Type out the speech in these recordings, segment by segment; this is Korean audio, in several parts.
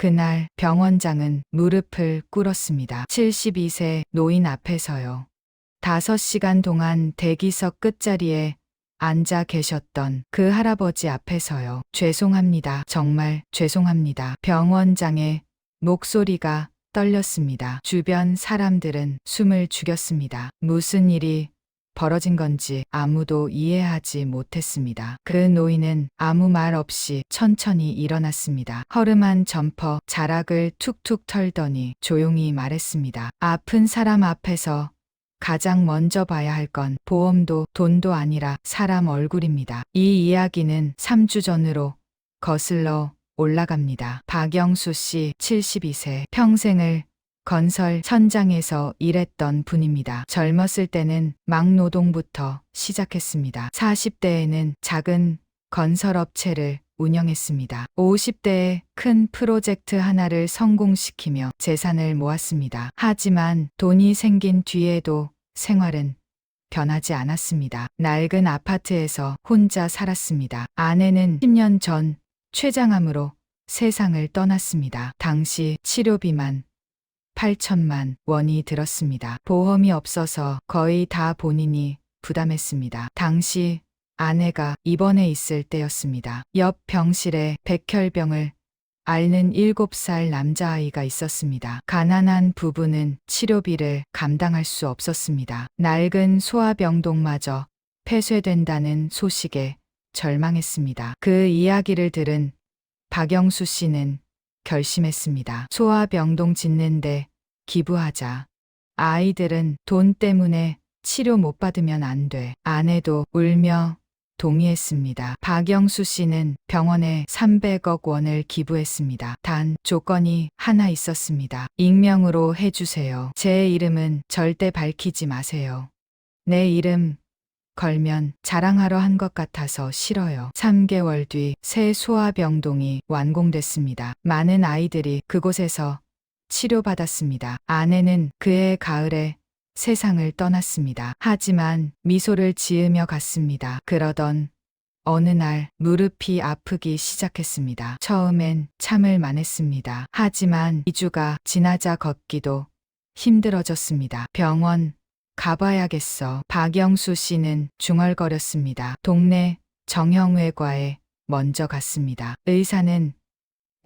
그날 병원장은 무릎을 꿇었습니다. 72세 노인 앞에서요. 5시간 동안 대기석 끝자리에 앉아 계셨던 그 할아버지 앞에서요. 죄송합니다. 정말 죄송합니다. 병원장의 목소리가 떨렸습니다. 주변 사람들은 숨을 죽였습니다. 무슨 일이 벌어진 건지 아무도 이해하지 못했습니다. 그 노인은 아무 말 없이 천천히 일어났습니다. 허름한 점퍼 자락을 툭툭 털더니 조용히 말했습니다. 아픈 사람 앞에서 가장 먼저 봐야 할 건 보험도 돈도 아니라 사람 얼굴입니다. 이 이야기는 3주 전으로 거슬러 올라갑니다. 박영수 씨 72세 평생을 건설 현장에서 일했던 분입니다. 젊었을 때는 막노동부터 시작했습니다. 40대에는 작은 건설업체를 운영했습니다. 50대에 큰 프로젝트 하나를 성공시키며 재산을 모았습니다. 하지만 돈이 생긴 뒤에도 생활은 변하지 않았습니다. 낡은 아파트에서 혼자 살았습니다. 아내는 10년 전 췌장암으로 세상을 떠났습니다. 당시 치료비만 8천만 원이 들었습니다. 보험이 없어서 거의 다 본인이 부담했습니다. 당시 아내가 입원해 있을 때였습니다. 옆 병실에 백혈병을 앓는 7살 남자아이가 있었습니다. 가난한 부부는 치료비를 감당할 수 없었습니다. 낡은 소아병동마저 폐쇄된다는 소식에 절망했습니다. 그 이야기를 들은 박영수 씨는 결심했습니다. 소아병동 짓는데 기부하자. 아이들은 돈 때문에 치료 못 받으면 안 돼. 아내도 울며 동의했습니다. 박영수 씨는 병원에 300억 원을 기부했습니다. 단 조건이 하나 있었습니다. 익명으로 해주세요. 제 이름은 절대 밝히지 마세요. 내 이름 걸면 자랑하러 한 것 같아서 싫어요. 3개월 뒤 새 소아병동이 완공됐습니다. 많은 아이들이 그곳에서 치료받았습니다. 아내는 그해 가을에 세상을 떠났습니다. 하지만 미소를 지으며 갔습니다. 그러던 어느 날 무릎이 아프기 시작했습니다. 처음엔 참을 만했습니다. 하지만 2주가 지나자 걷기도 힘들어졌습니다. 병원 가봐야겠어. 박영수 씨는 중얼거렸습니다. 동네 정형외과에 먼저 갔습니다. 의사는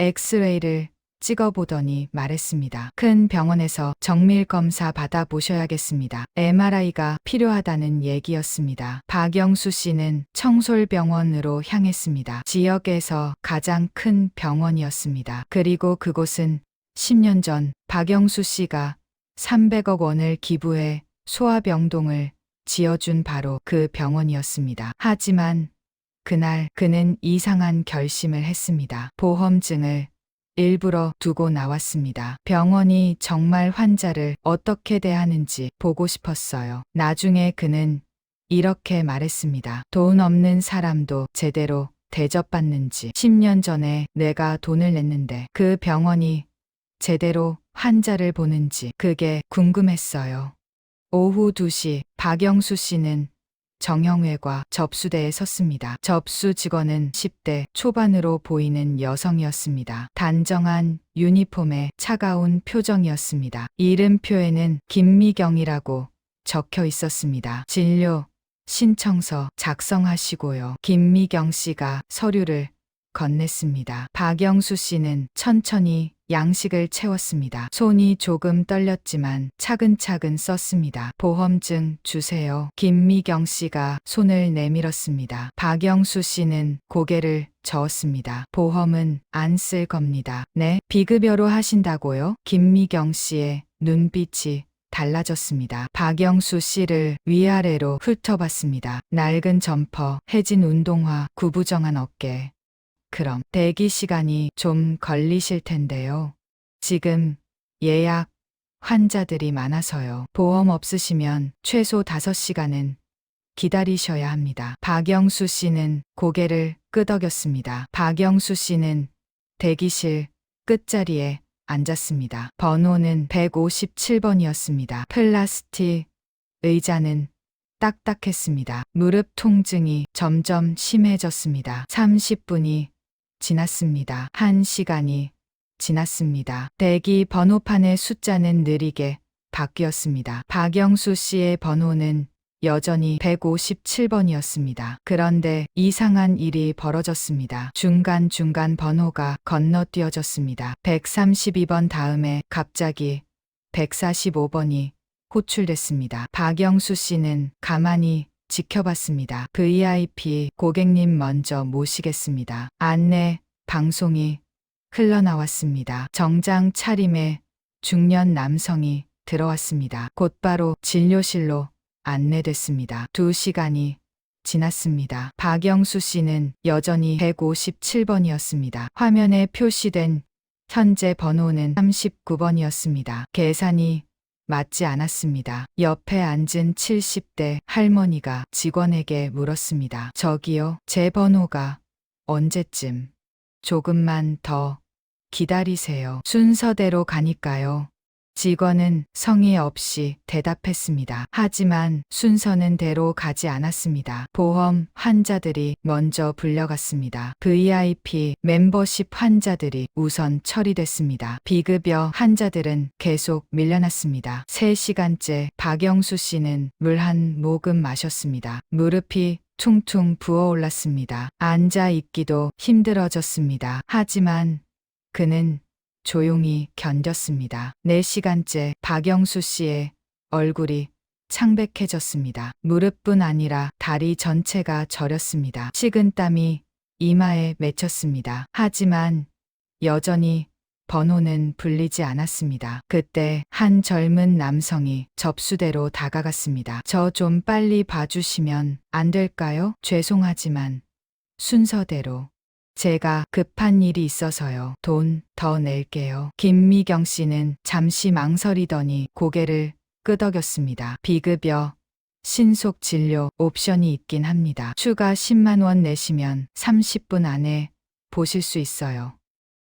엑스레이를 찍어보더니 말했습니다. 큰 병원에서 정밀 검사 받아보셔야겠습니다. MRI가 필요하다는 얘기였습니다. 박영수 씨는 청솔병원으로 향했습니다. 지역에서 가장 큰 병원이었습니다. 그리고 그곳은 10년 전 박영수 씨가 300억 원을 기부해 소아병동을 지어준 바로 그 병원이었습니다. 하지만 그날 그는 이상한 결심을 했습니다. 보험증을 일부러 두고 나왔습니다. 병원이 정말 환자를 어떻게 대하는지 보고 싶었어요. 나중에 그는 이렇게 말했습니다. 돈 없는 사람도 제대로 대접받는지 10년 전에 내가 돈을 냈는데 그 병원이 제대로 환자를 보는지 그게 궁금했어요. 오후 2시 박영수 씨는 정형외과 접수대에 섰습니다. 접수 직원은 10대 초반으로 보이는 여성이었습니다. 단정한 유니폼에 차가운 표정이었습니다. 이름표에는 김미경이라고 적혀 있었습니다. 진료 신청서 작성하시고요. 김미경 씨가 서류를 건넸습니다. 박영수 씨는 천천히 양식을 채웠습니다. 손이 조금 떨렸지만 차근차근 썼습니다. 보험증 주세요. 김미경 씨가 손을 내밀었습니다. 박영수 씨는 고개를 저었습니다. 보험은 안 쓸 겁니다. 네? 비급여로 하신다고요? 김미경 씨의 눈빛이 달라졌습니다. 박영수 씨를 위아래로 훑어봤습니다. 낡은 점퍼, 해진 운동화, 구부정한 어깨. 그럼 대기 시간이 좀 걸리실 텐데요. 지금 예약 환자들이 많아서요. 보험 없으시면 최소 5시간은 기다리셔야 합니다. 박영수 씨는 고개를 끄덕였습니다. 박영수 씨는 대기실 끝자리에 앉았습니다. 번호는 157번이었습니다. 플라스틱 의자는 딱딱했습니다. 무릎 통증이 점점 심해졌습니다. 30분이 지났습니다. 1시간이 지났습니다. 대기 번호판의 숫자는 느리게 바뀌었습니다. 박영수 씨의 번호는 여전히 157번이었습니다. 그런데 이상한 일이 벌어졌습니다. 중간중간 번호가 건너뛰어졌습니다. 132번 다음에 갑자기 145번이 호출됐습니다. 박영수 씨는 가만히 지켜봤습니다. VIP 고객님 먼저 모시겠습니다. 안내 방송이 흘러나왔습니다. 정장 차림의 중년 남성이 들어왔습니다. 곧바로 진료실로 안내됐습니다. 2시간이 지났습니다. 박영수 씨는 여전히 157번이었습니다. 화면에 표시된 현재 번호는 39번이었습니다. 계산이 맞지 않았습니다. 옆에 앉은 70대 할머니가 직원에게 물었습니다. 저기요, 제 번호가 언제쯤? 조금만 더 기다리세요. 순서대로 가니까요. 직원은 성의 없이 대답했습니다. 하지만 순서는 대로 가지 않았습니다. 보험 환자들이 먼저 불려갔습니다. VIP 멤버십 환자들이 우선 처리됐습니다. 비급여 환자들은 계속 밀려났습니다. 3시간째 박영수 씨는 물 한 모금 마셨습니다. 무릎이 퉁퉁 부어올랐습니다. 앉아 있기도 힘들어졌습니다. 하지만 그는 조용히 견뎠습니다. 4시간째 박영수 씨의 얼굴이 창백해졌습니다. 무릎뿐 아니라 다리 전체가 저렸습니다. 식은땀이 이마에 맺혔습니다. 하지만 여전히 번호는 불리지 않았습니다. 그때 한 젊은 남성이 접수대로 다가갔습니다. 저 좀 빨리 봐주시면 안 될까요? 죄송하지만 순서대로. 제가 급한 일이 있어서요. 돈 더 낼게요. 김미경 씨는 잠시 망설이더니 고개를 끄덕였습니다. 비급여 신속 진료 옵션이 있긴 합니다. 추가 10만 원 내시면 30분 안에 보실 수 있어요.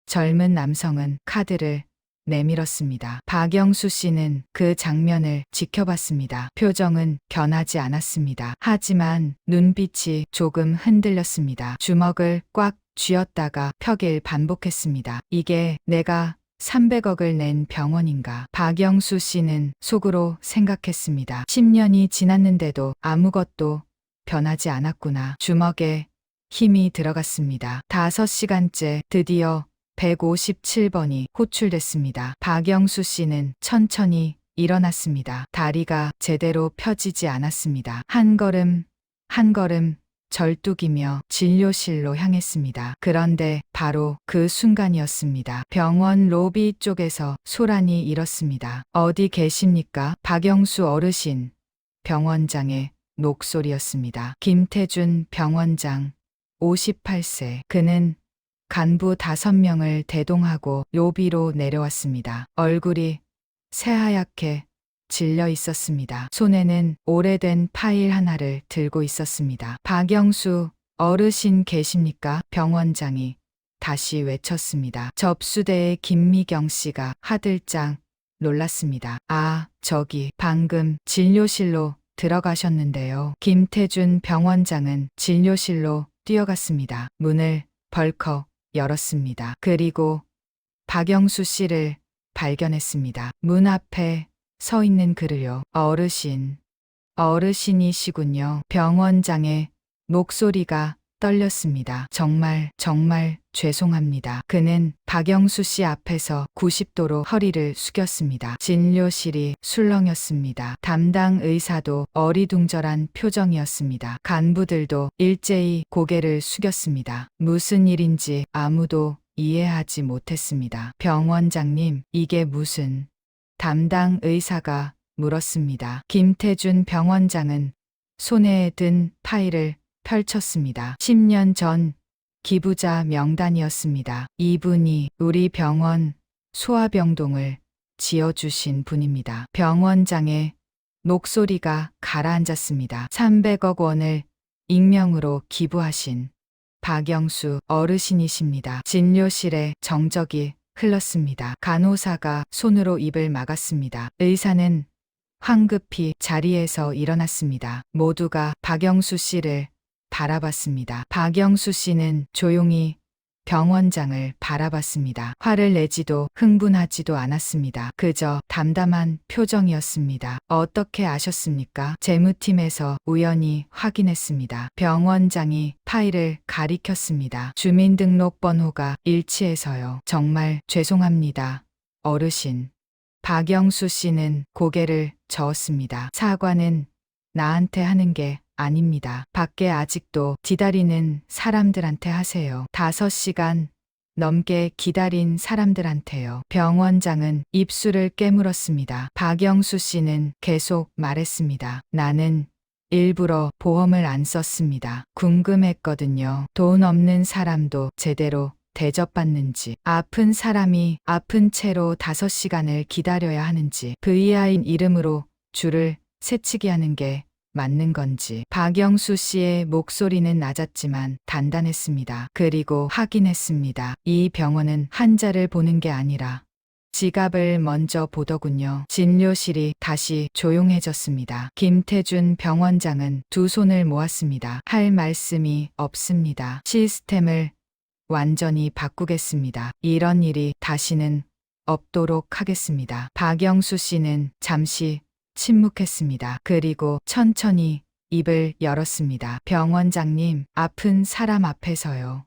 젊은 남성은 카드를 내밀었습니다. 박영수 씨는 그 장면을 지켜봤습니다. 표정은 변하지 않았습니다. 하지만 눈빛이 조금 흔들렸습니다. 주먹을 꽉 쥐었다가 펴길 반복했습니다. 이게 내가 300억을 낸 병원인가? 박영수 씨는 속으로 생각했습니다. 10년이 지났는데도 아무것도 변하지 않았구나. 주먹에 힘이 들어갔습니다. 5시간째 드디어 157번이 호출됐습니다. 박영수 씨는 천천히 일어났습니다. 다리가 제대로 펴지지 않았습니다. 한 걸음 한 걸음 절뚝이며 진료실로 향했습니다. 그런데 바로 그 순간이었습니다. 병원 로비 쪽에서 소란이 일었습니다. 어디 계십니까? 박영수 어르신. 병원장의 목소리였습니다. 김태준 병원장, 58세. 그는 간부 5명을 대동하고 로비로 내려왔습니다. 얼굴이 새하얗게 질려 있었습니다. 손에는 오래된 파일 하나를 들고 있었습니다. 박영수 어르신 계십니까? 병원장이 다시 외쳤습니다. 접수대의 김미경 씨가 화들짝 놀랐습니다. 아, 저기 방금 진료실로 들어가셨는데요. 김태준 병원장은 진료실로 뛰어갔습니다. 문을 벌컥 열었습니다. 그리고 박영수 씨를 발견했습니다. 문 앞에 서 있는 그를요. 어르신이시군요. 병원장의 목소리가 떨렸습니다. 정말 죄송합니다. 그는 박영수 씨 앞에서 90도로 허리를 숙였습니다. 진료실이 술렁였습니다. 담당 의사도 어리둥절한 표정이었습니다. 간부들도 일제히 고개를 숙였습니다. 무슨 일인지 아무도 이해하지 못했습니다. 병원장님, 이게 무슨... 담당 의사가 물었습니다. 김태준 병원장은 손에 든 파일을 펼쳤습니다. 10년 전 기부자 명단이었습니다. 이분이 우리 병원 소아병동을 지어주신 분입니다. 병원장의 목소리가 가라앉았습니다. 300억 원을 익명으로 기부하신 박영수 어르신이십니다. 진료실에 정적이 흘렀습니다. 간호사가 손으로 입을 막았습니다. 의사는 황급히 자리에서 일어났습니다. 모두가 박영수 씨를 바라봤습니다. 박영수 씨는 조용히 병원장을 바라봤습니다. 화를 내지도 흥분하지도 않았습니다. 그저 담담한 표정이었습니다. 어떻게 아셨습니까? 재무팀에서 우연히 확인했습니다. 병원장이 파일을 가리켰습니다. 주민등록번호가 일치해서요. 정말 죄송합니다. 어르신. 박영수 씨는 고개를 저었습니다. 사과는 나한테 하는 게 아닙니다. 밖에 아직도 기다리는 사람들한테 하세요. 5시간 넘게 기다린 사람들한테요. 병원장은 입술을 깨물었습니다. 박영수 씨는 계속 말했습니다. 나는 일부러 보험을 안 썼습니다. 궁금했거든요. 돈 없는 사람도 제대로 대접받는지, 아픈 사람이 아픈 채로 5시간을 기다려야 하는지, VI인 이름으로 줄을 새치기 하는 게 맞는 건지. 박영수 씨의 목소리는 낮았지만 단단했습니다. 그리고 확인했습니다. 이 병원은 환자를 보는 게 아니라 지갑을 먼저 보더군요. 진료실이 다시 조용해졌습니다. 김태준 병원장은 두 손을 모았습니다. 할 말씀이 없습니다. 시스템을 완전히 바꾸겠습니다. 이런 일이 다시는 없도록 하겠습니다. 박영수 씨는 잠시 침묵했습니다. 그리고 천천히 입을 열었습니다. 병원장님, 아픈 사람 앞에서요.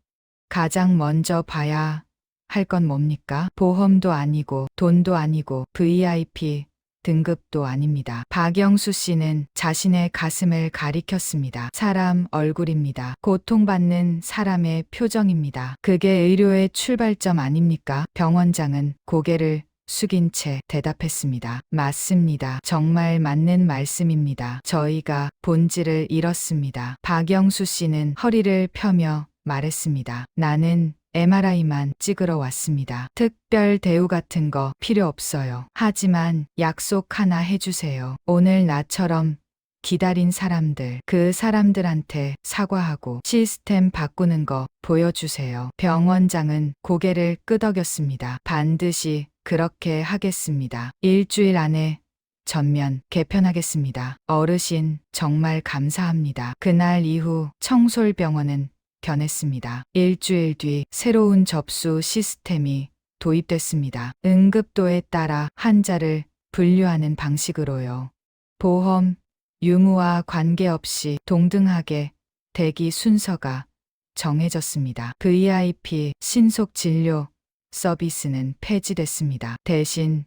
가장 먼저 봐야 할 건 뭡니까? 보험도 아니고 돈도 아니고 VIP 등급도 아닙니다. 박영수 씨는 자신의 가슴을 가리켰습니다. 사람 얼굴입니다. 고통받는 사람의 표정입니다. 그게 의료의 출발점 아닙니까? 병원장은 고개를 숙인 채 대답했습니다. 맞습니다. 정말 맞는 말씀입니다. 저희가 본질을 잃었습니다. 박영수 씨는 허리를 펴며 말했습니다. 나는 MRI만 찍으러 왔습니다. 특별 대우 같은 거 필요 없어요. 하지만 약속 하나 해주세요. 오늘 나처럼 기다린 사람들, 그 사람들한테 사과하고 시스템 바꾸는 거 보여주세요. 병원장은 고개를 끄덕였습니다. 반드시 그렇게 하겠습니다. 일주일 안에 전면 개편하겠습니다. 어르신, 정말 감사합니다. 그날 이후 청솔병원은 변했습니다. 일주일 뒤 새로운 접수 시스템이 도입됐습니다. 응급도에 따라 환자를 분류하는 방식으로요. 보험, 유무와 관계없이 동등하게 대기 순서가 정해졌습니다. VIP 신속 진료 서비스는 폐지됐습니다. 대신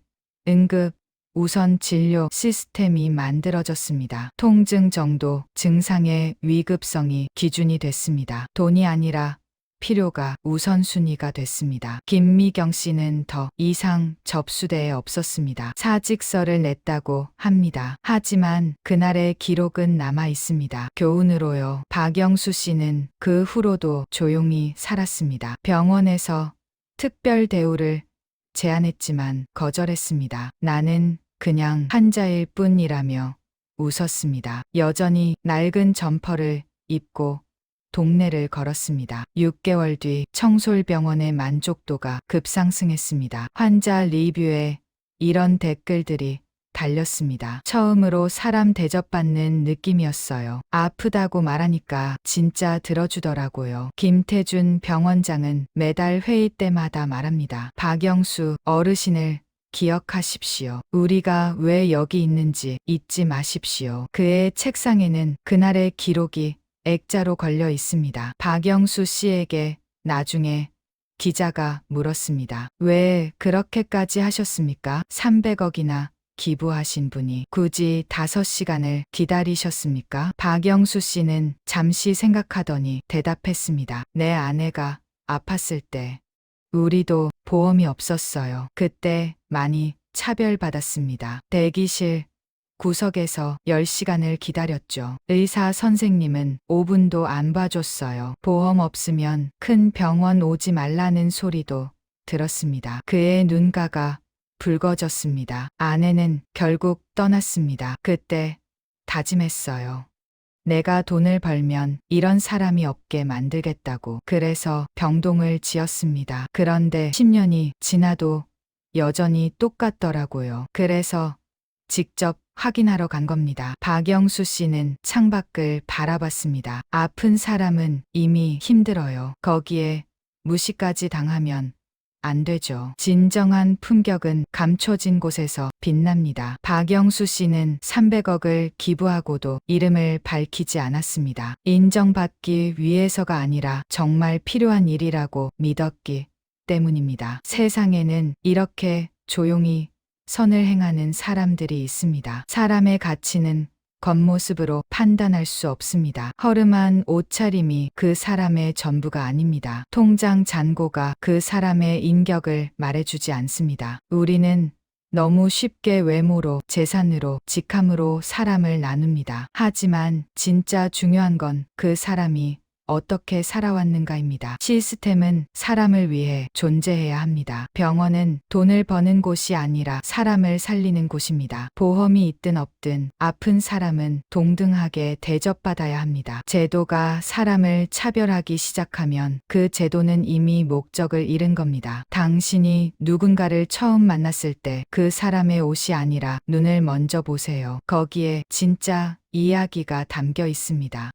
응급 우선 진료 시스템이 만들어졌습니다. 통증 정도, 증상의 위급성이 기준이 됐습니다. 돈이 아니라 필요가 우선순위가 됐습니다. 김미경 씨는 더 이상 접수대에 없었습니다. 사직서를 냈다고 합니다. 하지만 그날의 기록은 남아 있습니다. 교훈으로요. 박영수 씨는 그 후로도 조용히 살았습니다. 병원에서 특별 대우를 제안했지만 거절했습니다. 나는 그냥 환자일 뿐이라며 웃었습니다. 여전히 낡은 점퍼를 입고 동네를 걸었습니다. 6개월 뒤 청솔병원의 만족도가 급상승했습니다. 환자 리뷰에 이런 댓글들이 달렸습니다. 처음으로 사람 대접받는 느낌이었어요. 아프다고 말하니까 진짜 들어주더라고요. 김태준 병원장은 매달 회의 때마다 말합니다. 박영수 어르신을 기억하십시오. 우리가 왜 여기 있는지 잊지 마십시오. 그의 책상에는 그날의 기록이 액자로 걸려 있습니다. 박영수 씨에게 나중에 기자가 물었습니다. 왜 그렇게까지 하셨습니까? 300억이나 기부하신 분이 굳이 5시간을 기다리셨습니까? 박영수 씨는 잠시 생각하더니 대답했습니다. 내 아내가 아팠을 때 우리도 보험이 없었어요. 그때 많이 차별받았습니다. 대기실 구석에서 10시간을 기다렸죠. 의사 선생님은 5분도 안 봐줬어요. 보험 없으면 큰 병원 오지 말라는 소리도 들었습니다. 그의 눈가가 붉어졌습니다. 아내는 결국 떠났습니다. 그때 다짐했어요. 내가 돈을 벌면 이런 사람이 없게 만들겠다고. 그래서 병동을 지었습니다. 그런데 10년이 지나도 여전히 똑같더라고요. 그래서 직접 확인하러 간 겁니다. 박영수 씨는 창밖을 바라봤습니다. 아픈 사람은 이미 힘들어요. 거기에 무시까지 당하면 안 되죠. 진정한 품격은 감춰진 곳에서 빛납니다. 박영수 씨는 300억을 기부하고도 이름을 밝히지 않았습니다. 인정받기 위해서가 아니라 정말 필요한 일이라고 믿었기 때문입니다. 세상에는 이렇게 조용히 선을 행하는 사람들이 있습니다. 사람의 가치는 겉모습으로 판단할 수 없습니다. 허름한 옷차림이 그 사람의 전부가 아닙니다. 통장 잔고가 그 사람의 인격을 말해주지 않습니다. 우리는 너무 쉽게 외모로, 재산으로, 직함으로 사람을 나눕니다. 하지만 진짜 중요한 건 그 사람이 어떻게 살아왔는가입니다. 시스템은 사람을 위해 존재해야 합니다. 병원은 돈을 버는 곳이 아니라 사람을 살리는 곳입니다. 보험이 있든 없든 아픈 사람은 동등하게 대접받아야 합니다. 제도가 사람을 차별하기 시작하면 그 제도는 이미 목적을 잃은 겁니다. 당신이 누군가를 처음 만났을 때 그 사람의 옷이 아니라 눈을 먼저 보세요. 거기에 진짜 이야기가 담겨 있습니다.